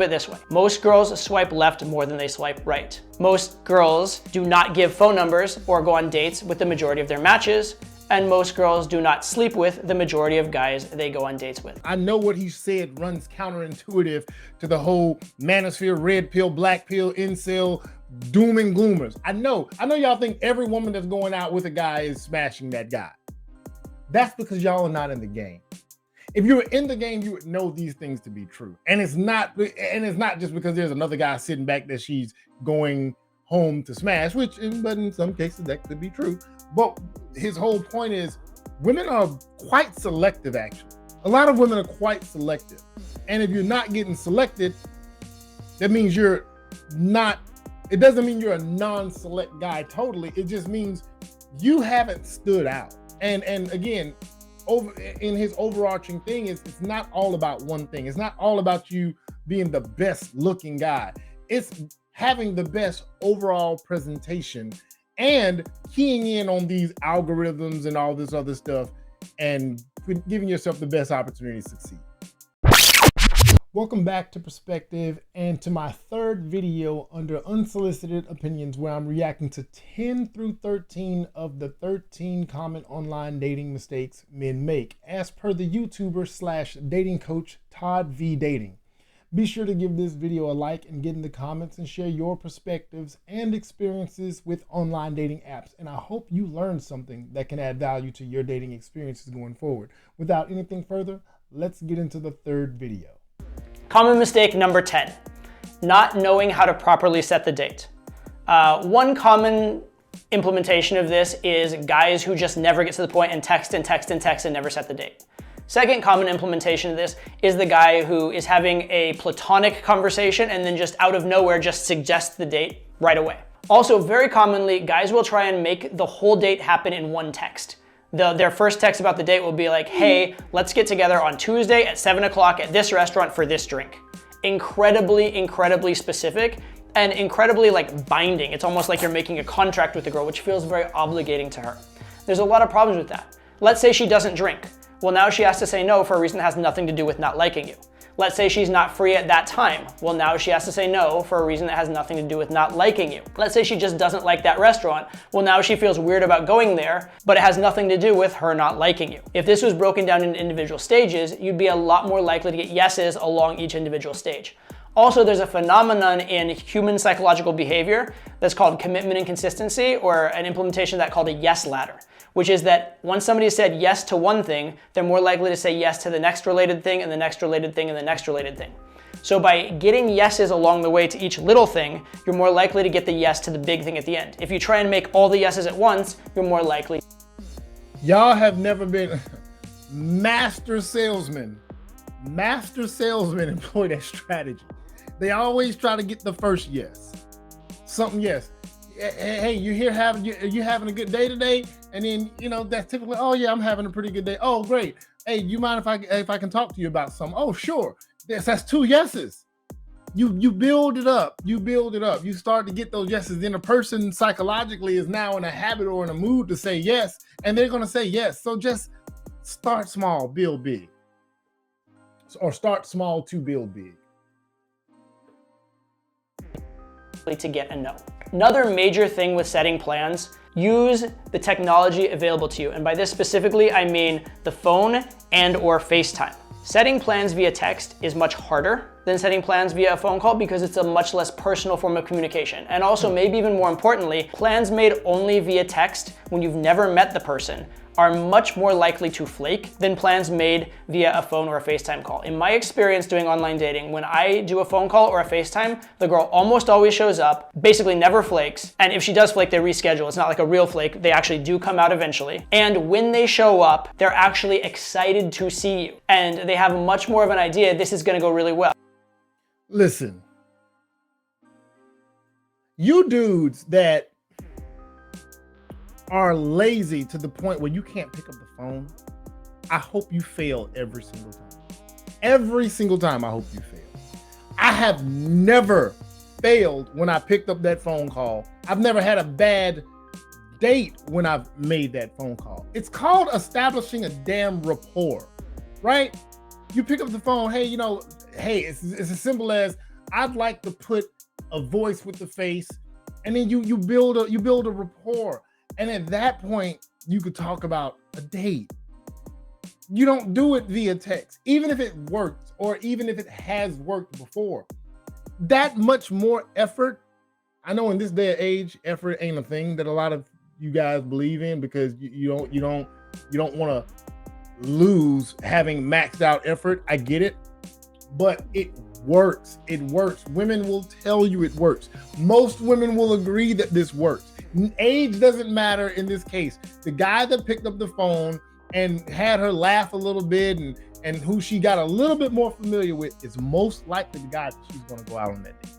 it this way. Most girls swipe left more than they swipe right. Most girls do not give phone numbers or go on dates with the majority of their matches. And most girls do not sleep with the majority of guys they go on dates with. I know what he said runs counterintuitive to the whole manosphere, red pill, black pill, incel, doom and gloomers. I know y'all think every woman that's going out with a guy is smashing that guy. That's because y'all are not in the game. If you were in the game, you would know these things to be true. And it's not just because there's another guy sitting back that she's going home to smash, but in some cases that could be true. But his whole point is women are quite selective, actually. A lot of women are quite selective. And if you're not getting selected, that means it doesn't mean you're a non-select guy totally. It just means you haven't stood out. And again, in his overarching thing is it's not all about one thing. It's not all about you being the best looking guy. It's having the best overall presentation and keying in on these algorithms and all this other stuff and giving yourself the best opportunity to succeed. Welcome back to Perspective and to my third video under unsolicited opinions, where I'm reacting to 10 through 13 of the 13 common online dating mistakes men make, as per the YouTuber / dating coach Todd V Dating. Be sure to give this video a like and get in the comments and share your perspectives and experiences with online dating apps. And I hope you learned something that can add value to your dating experiences going forward. Without anything further, let's get into the third video. Common mistake number 10, not knowing how to properly set the date. One common implementation of this is guys who just never get to the point and text and text and text and never set the date. Second common implementation of this is the guy who is having a platonic conversation and then just out of nowhere just suggests the date right away. Also, very commonly, guys will try and make the whole date happen in one text. Their first text about the date will be like, hey, let's get together on Tuesday at 7 o'clock at this restaurant for this drink. Incredibly specific and incredibly binding. It's almost like you're making a contract with the girl, which feels very obligating to her. There's a lot of problems with that. Let's say she doesn't drink. Well, now she has to say no for a reason that has nothing to do with not liking you. Let's say she's not free at that time. Well, now she has to say no for a reason that has nothing to do with not liking you. Let's say she just doesn't like that restaurant. Well, now she feels weird about going there, but it has nothing to do with her not liking you. If this was broken down into individual stages, you'd be a lot more likely to get yeses along each individual stage. Also, there's a phenomenon in human psychological behavior that's called commitment inconsistency, or an implementation of that called a yes ladder, which is that once somebody said yes to one thing, they're more likely to say yes to the next related thing and the next related thing and the next related thing. So by getting yeses along the way to each little thing, you're more likely to get the yes to the big thing at the end. If you try and make all the yeses at once, you're more likely. Y'all have never been master salesmen. Master salesmen employ that strategy. They always try to get the first yes. Something yes. Hey, you having a good day today? And then, that's typically, oh yeah, I'm having a pretty good day. Oh, great. Hey, you mind if I can talk to you about something? Oh, sure. That's two yeses. You build it up. You build it up. You start to get those yeses. Then a person psychologically is now in a habit or in a mood to say yes, and they're going to say yes. So just start small, build big. Or start small to build big. To get a no. Another major thing with setting plans, use the technology available to you. And by this specifically, I mean the phone and or FaceTime. Setting plans via text is much harder than setting plans via a phone call because it's a much less personal form of communication. And also, maybe even more importantly, plans made only via text when you've never met the person are much more likely to flake than plans made via a phone or a FaceTime call. In my experience doing online dating, when I do a phone call or a FaceTime, the girl almost always shows up, basically never flakes. And if she does flake, they reschedule. It's not like a real flake. They actually do come out eventually. And when they show up, they're actually excited to see you. And they have much more of an idea, this is gonna go really well. Listen, you dudes that are lazy to the point where you can't pick up the phone, I hope you fail every single time. Every single time, I hope you fail. I have never failed when I picked up that phone call. I've never had a bad date when I've made that phone call. It's called establishing a damn rapport, right? You pick up the phone, hey, hey, it's as simple as, I'd like to put a voice with the face, and then you build a rapport. And at that point, you could talk about a date. You don't do it via text, even if it works or even if it has worked before. That much more effort. I know in this day and age, effort ain't a thing that a lot of you guys believe in, because you don't want to lose having maxed out effort. I get it, but it works. It works. Women will tell you it works. Most women will agree that this works. Age doesn't matter in this case. The guy that picked up the phone and had her laugh a little bit and who she got a little bit more familiar with is most likely the guy that she's going to go out on that date.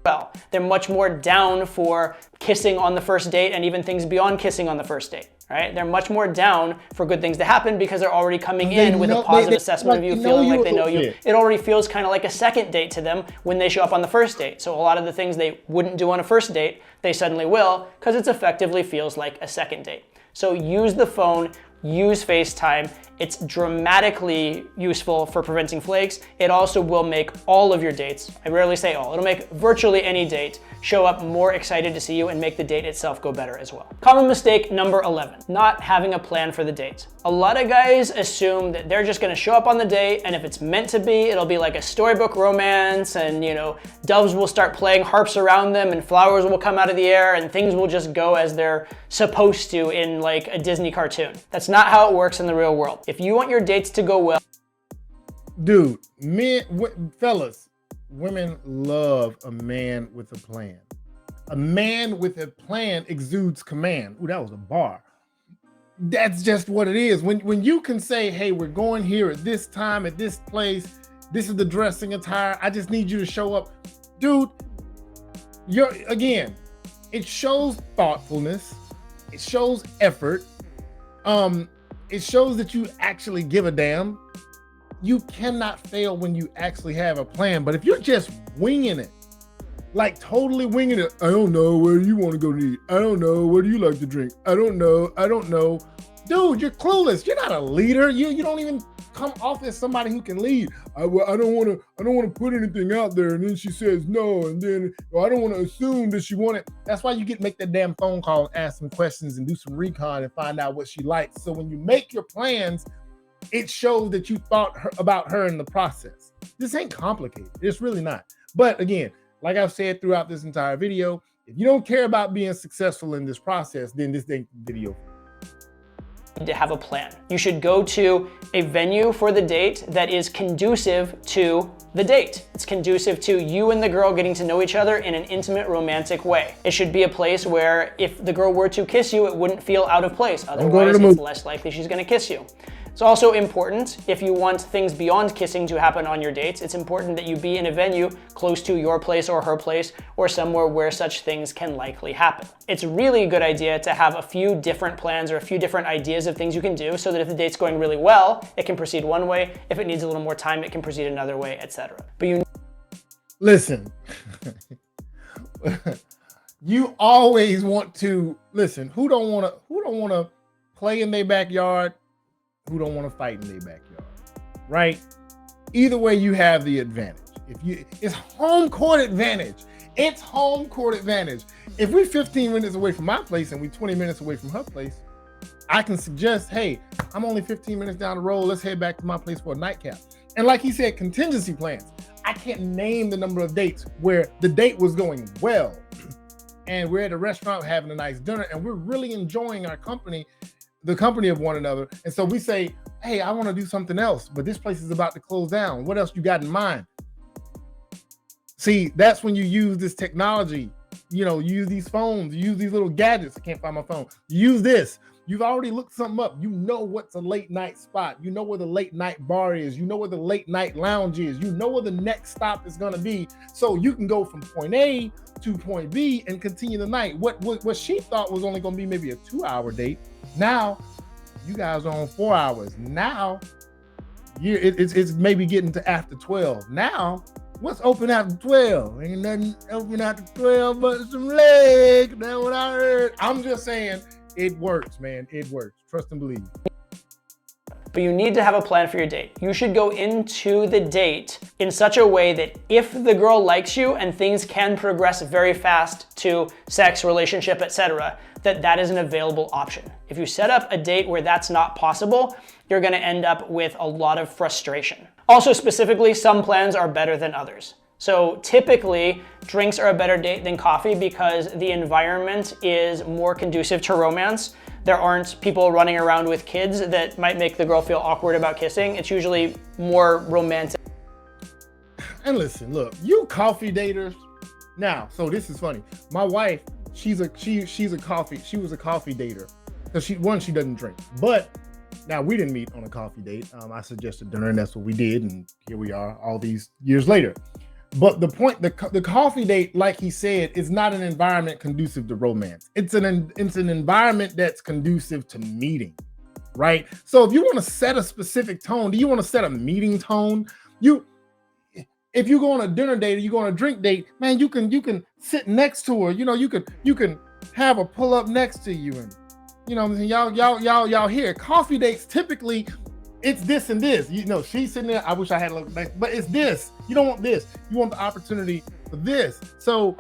Well, they're much more down for kissing on the first date and even things beyond kissing on the first date, right? They're much more down for good things to happen because they're already coming in with a positive assessment of you, feeling like they know you. It already feels kind of like a second date to them when they show up on the first date. So a lot of the things they wouldn't do on a first date, they suddenly will, because it effectively feels like a second date. So use the phone, use FaceTime. It's dramatically useful for preventing flakes. It also will make all of your dates, I rarely say all, it'll make virtually any date show up more excited to see you and make the date itself go better as well. Common mistake number 11, not having a plan for the date. A lot of guys assume that they're just gonna show up on the date, and if it's meant to be, it'll be like a storybook romance, and doves will start playing harps around them and flowers will come out of the air and things will just go as they're supposed to in like a Disney cartoon. That's not how it works in the real world. If you want your dates to go well, dude, fellas, women love a man with a plan. A man with a plan exudes command. Ooh, that was a bar. That's just what it is. When you can say, hey, we're going here at this time, at this place, this is the dressing attire, I just need you to show up. Dude, again, it shows thoughtfulness, it shows effort, it shows that you actually give a damn. You cannot fail when you actually have a plan. But if you're just winging it, like totally winging it, I don't know, where do you want to go to eat? I don't know, what do you like to drink? I don't know. Dude, you're clueless. You're not a leader. You don't even come off as somebody who can lead. I don't want to put anything out there, and then she says no, and then I don't want to assume that she wanted. That's why you make that damn phone call and ask some questions and do some recon and find out what she likes. So when you make your plans, it shows that you thought about her in the process. This ain't complicated. It's really not. But again, like I've said throughout this entire video, if you don't care about being successful in this process, then this ain't the video. To have a plan. You should go to a venue for the date that is conducive to the date. It's conducive to you and the girl getting to know each other in an intimate, romantic way. It should be a place where if the girl were to kiss you, it wouldn't feel out of place. Otherwise, it's less likely she's gonna kiss you. It's also important, if you want things beyond kissing to happen on your dates, it's important that you be in a venue close to your place or her place, or somewhere where such things can likely happen. It's really a good idea to have a few different plans or a few different ideas of things you can do, so that if the date's going really well, it can proceed one way. If it needs a little more time, it can proceed another way, etc. But listen, you always want to listen. Who don't want to play in their backyard? Who don't want to fight in their backyard, right? Either way, you have the advantage. It's home court advantage. It's home court advantage. If we're 15 minutes away from my place and we're 20 minutes away from her place, I can suggest, hey, I'm only 15 minutes down the road. Let's head back to my place for a nightcap. And like he said, contingency plans. I can't name the number of dates where the date was going well, and we're at a restaurant having a nice dinner, and we're really enjoying our company, the company of one another. And so we say, hey, I want to do something else, but this place is about to close down. What else you got in mind? See, that's when you use this technology, use these phones, use these little gadgets. I can't find my phone. Use this. You've already looked something up. You know what's a late night spot. You know where the late night bar is. You know where the late night lounge is. You know where the next stop is going to be. So you can go from point A to point B and continue the night. What she thought was only going to be maybe a 2-hour date, now you guys are on 4 hours. Now it's maybe getting to after 12. Now, what's open after 12? Ain't nothing open after 12 but some legs. That's what I heard. I'm just saying, it works, man. It works. Trust and believe. but you need to have a plan for your date. You should go into the date in such a way that if the girl likes you and things can progress very fast to sex, relationship, etc., that is an available option. If you set up a date where that's not possible, you're gonna end up with a lot of frustration. Also, specifically, some plans are better than others. So typically, drinks are a better date than coffee because the environment is more conducive to romance. There aren't people running around with kids that might make the girl feel awkward about kissing. It's usually more romantic. And listen, look, you coffee daters. Now, so this is funny. My wife, she was a coffee dater. Because she doesn't drink. But now we didn't meet on a coffee date. I suggested dinner and that's what we did. And here we are all these years later. But the point, the coffee date, like he said, is not an environment conducive to romance. It's an environment that's conducive to meeting, right? So if you want to set a specific tone, do you want to set a meeting tone? If you go on a dinner date or you go on a drink date, man, you can sit next to her. You know, you can have her pull up next to you, and you know, y'all here. Coffee dates typically, it's this and this. You know, she's sitting there. I wish I had a little back, but it's this. You don't want this. You want the opportunity for this. So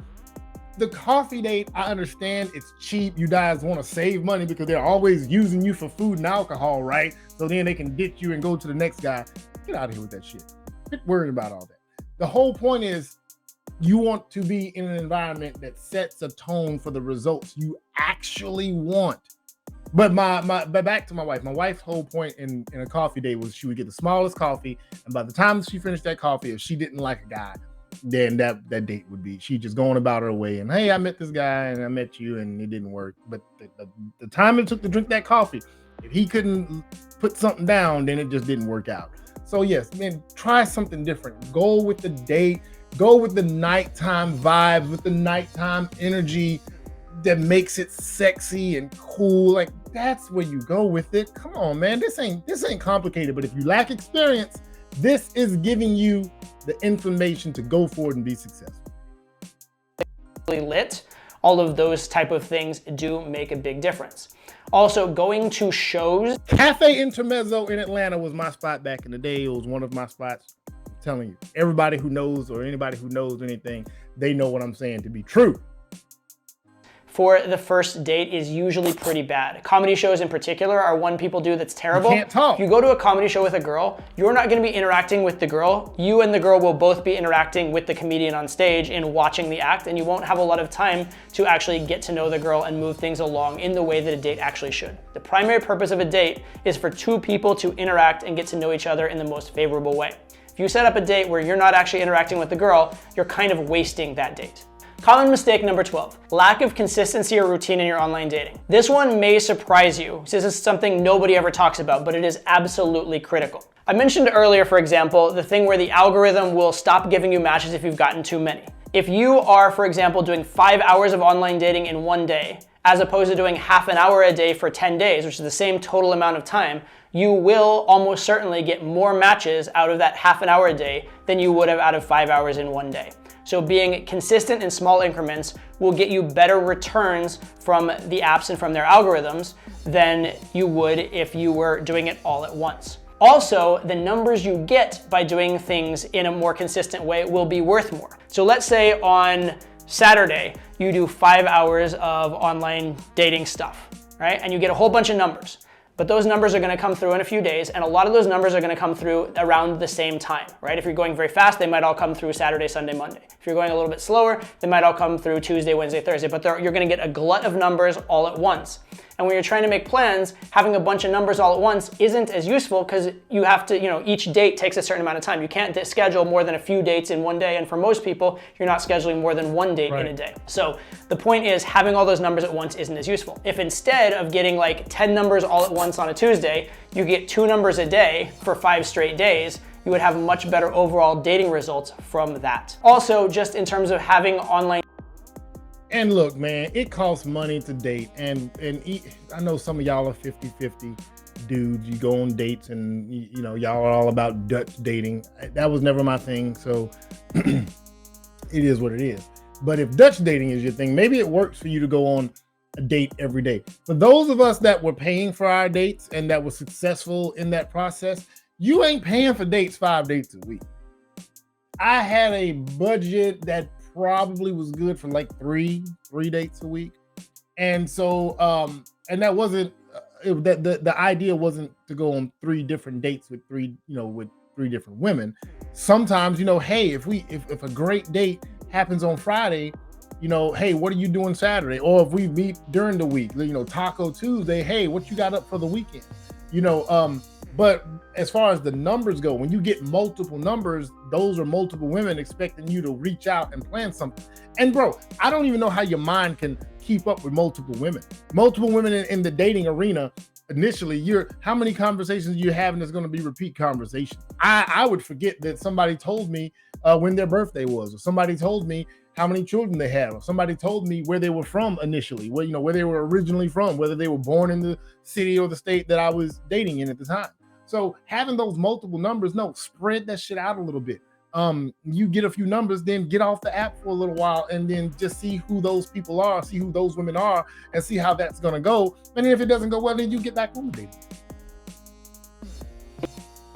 the coffee date, I understand it's cheap. You guys want to save money because they're always using you for food and alcohol, right? So then they can ditch you and go to the next guy. Get out of here with that shit. Quit worrying about all that. The whole point is you want to be in an environment that sets a tone for the results you actually want. But but back to my wife. My wife's whole point in a coffee date was she would get the smallest coffee, and by the time she finished that coffee, if she didn't like a guy, then that date would be she just going about her way. And hey, I met this guy and I met you and it didn't work. But the time it took to drink that coffee, if he couldn't put something down, then it just didn't work out. So yes, man, try something different. Go with the date. Go with the nighttime vibes, with the nighttime energy that makes it sexy and cool. Like that's where you go with it. Come on, man. This ain't complicated. But if you lack experience, this is giving you the information to go forward and be successful. Lit, all of those type of things do make a big difference. Also, going to shows. Cafe Intermezzo in Atlanta was my spot back in the day. It was one of my spots. I'm telling you, everybody who knows or anybody who knows anything, they know what I'm saying to be true. For the first date is usually pretty bad. Comedy shows in particular are one people do that's terrible. You can't talk. If you go to a comedy show with a girl, you're not gonna be interacting with the girl. You and the girl will both be interacting with the comedian on stage and watching the act, and you won't have a lot of time to actually get to know the girl and move things along in the way that a date actually should. The primary purpose of a date is for two people to interact and get to know each other in the most favorable way. If you set up a date where you're not actually interacting with the girl, you're kind of wasting that date. Common mistake number 12, lack of consistency or routine in your online dating. This one may surprise you, since it's something nobody ever talks about, but it is absolutely critical. I mentioned earlier, for example, the thing where the algorithm will stop giving you matches if you've gotten too many. If you are, for example, doing 5 hours of online dating in one day, as opposed to doing half an hour a day for 10 days, which is the same total amount of time, you will almost certainly get more matches out of that half an hour a day than you would have out of 5 hours in one day. So being consistent in small increments will get you better returns from the apps and from their algorithms than you would if you were doing it all at once. Also, the numbers you get by doing things in a more consistent way will be worth more. So let's say on Saturday, you do 5 hours of online dating stuff, right? And you get a whole bunch of numbers. But those numbers are gonna come through in a few days, and a lot of those numbers are gonna come through around the same time, right? If you're going very fast, they might all come through Saturday, Sunday, Monday. If you're going a little bit slower, they might all come through Tuesday, Wednesday, Thursday, but you're gonna get a glut of numbers all at once. And when you're trying to make plans, having a bunch of numbers all at once isn't as useful because you have to, each date takes a certain amount of time. You can't schedule more than a few dates in one day. And for most people, you're not scheduling more than one date in a day. So the point is having all those numbers at once isn't as useful. If instead of getting like 10 numbers all at once on a Tuesday, you get 2 numbers a day for 5 straight days, you would have much better overall dating results from that. Also, just in terms of having online. And look, man, it costs money to date. And I know some of y'all are 50-50 dudes. You go on dates and, y'all are all about Dutch dating. That was never my thing. So it is what it is. But if Dutch dating is your thing, maybe it works for you to go on a date every day. For those of us that were paying for our dates and that were successful in that process, you ain't paying for dates 5 dates a week. I had a budget that probably was good for like three dates a week. And so, and that wasn't, the idea wasn't to go on 3 different dates with three different women. Sometimes, hey, if a great date happens on Friday, hey, what are you doing Saturday? Or if we meet during the week, Taco Tuesday, hey, what you got up for the weekend? But as far as the numbers go, when you get multiple numbers, those are multiple women expecting you to reach out and plan something. And bro, I don't even know how your mind can keep up with multiple women. Multiple women in the dating arena. Initially, how many conversations you're having that's going to be repeat conversations? I would forget that somebody told me when their birthday was, or somebody told me how many children they have, or somebody told me where they were from initially, where they were originally from, whether they were born in the city or the state that I was dating in at the time. So having those multiple numbers, spread that shit out a little bit. You get a few numbers, then get off the app for a little while and then just see who those people are, see who those women are, and see how that's going to go. And then if it doesn't go well, then you get back on dating.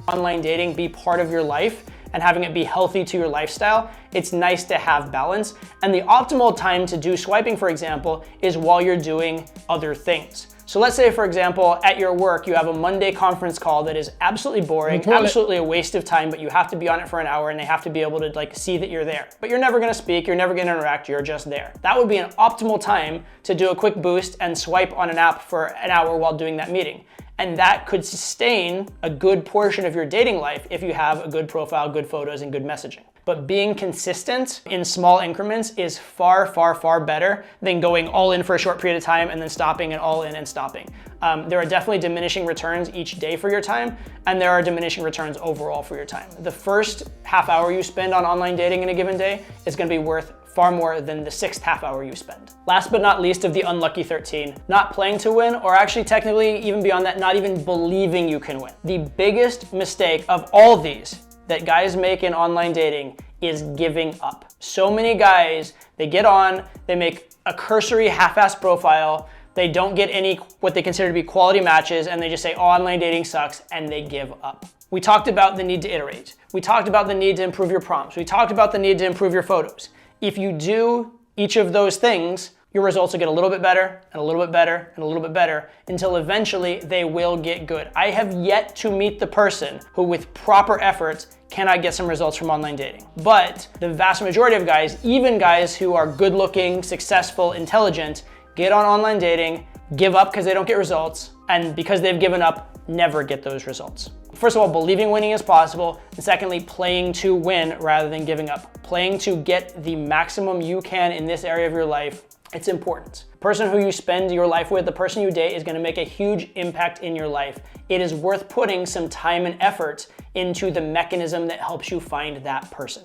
Online dating be part of your life and having it be healthy to your lifestyle, it's nice to have balance. And the optimal time to do swiping, for example, is while you're doing other things. So let's say, for example, at your work, you have a Monday conference call that is absolutely boring, absolutely a waste of time, but you have to be on it for an hour and they have to be able to see that you're there. But you're never gonna speak, you're never gonna interact, you're just there. That would be an optimal time to do a quick boost and swipe on an app for an hour while doing that meeting. And that could sustain a good portion of your dating life if you have a good profile, good photos, and good messaging. But being consistent in small increments is far, far, far better than going all in for a short period of time and then stopping and all in and stopping. There are definitely diminishing returns each day for your time, and there are diminishing returns overall for your time. The first half hour you spend on online dating in a given day is gonna be worth far more than the 6th half hour you spend. Last but not least of the unlucky 13, not playing to win, or actually technically even beyond that, not even believing you can win. The biggest mistake of all these that guys make in online dating is giving up. So many guys, they get on, they make a cursory half-assed profile, they don't get any what they consider to be quality matches, and they just say, oh, online dating sucks, and they give up. We talked about the need to iterate. We talked about the need to improve your prompts. We talked about the need to improve your photos. If you do each of those things, your results will get a little bit better and a little bit better and a little bit better until eventually they will get good. I have yet to meet the person who with proper efforts cannot get some results from online dating. But the vast majority of guys, even guys who are good looking, successful, intelligent, get on online dating, give up because they don't get results, and because they've given up, never get those results. First of all, believing winning is possible, and secondly, playing to win rather than giving up. Playing to get the maximum you can in this area of your life, it's important. The person who you spend your life with, the person you date, is gonna make a huge impact in your life. It is worth putting some time and effort into the mechanism that helps you find that person.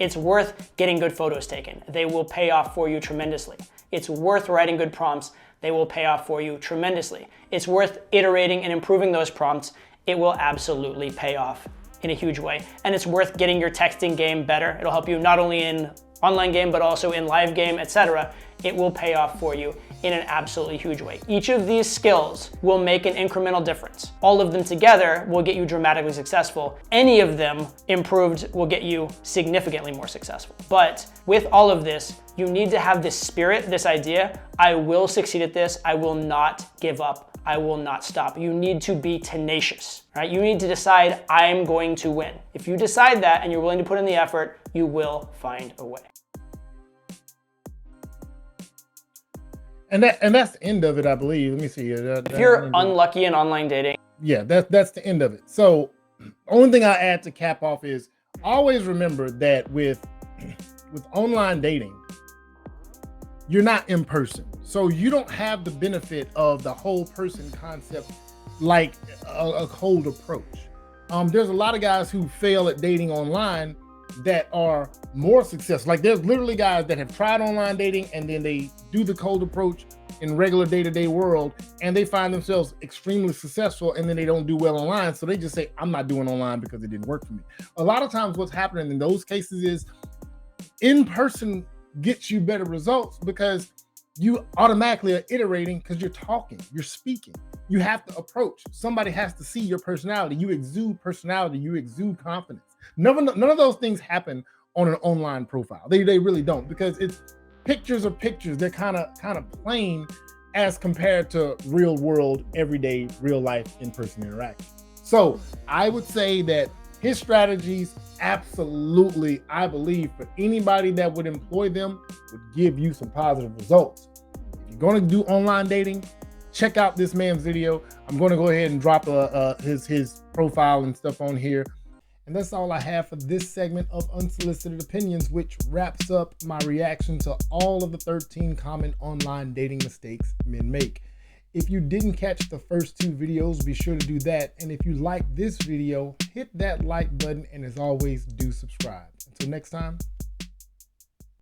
It's worth getting good photos taken. They will pay off for you tremendously. It's worth writing good prompts. They will pay off for you tremendously. It's worth iterating and improving those prompts. It will absolutely pay off in a huge way. And it's worth getting your texting game better. It'll help you not only in online game, but also in live game, etc. It will pay off for you in an absolutely huge way. Each of these skills will make an incremental difference. All of them together will get you dramatically successful. Any of them improved will get you significantly more successful. But with all of this, you need to have this spirit, this idea, I will succeed at this, I will not give up, I will not stop. You need to be tenacious, right? You need to decide, I'm going to win. If you decide that and you're willing to put in the effort, you will find a way. And that's the end of it, I believe. Let me see. If you're unlucky in online dating. Yeah, that's the end of it. So only thing I add to cap off is always remember that with online dating, you're not in person. So you don't have the benefit of the whole person concept like a cold approach. There's a lot of guys who fail at dating online that are more successful. Like there's literally guys that have tried online dating and then they do the cold approach in regular day-to-day world and they find themselves extremely successful and then they don't do well online. So they just say, I'm not doing online because it didn't work for me. A lot of times what's happening in those cases is in person gets you better results because you automatically are iterating because you're talking, you're speaking. You have to approach. Somebody has to see your personality. You exude personality, you exude confidence. None of those things happen on an online profile. They really don't, because it's pictures are pictures. They're kind of plain as compared to real world, everyday, real life, in-person interaction. So I would say that his strategies, absolutely, I believe, for anybody that would employ them, would give you some positive results. If you're going to do online dating, check out this man's video. I'm going to go ahead and drop his profile and stuff on here. And that's all I have for this segment of Unsolicited Opinions, which wraps up my reaction to all of the 13 common online dating mistakes men make. If you didn't catch the first 2 videos, be sure to do that. And if you like this video, hit that like button, and as always, do subscribe. Until next time,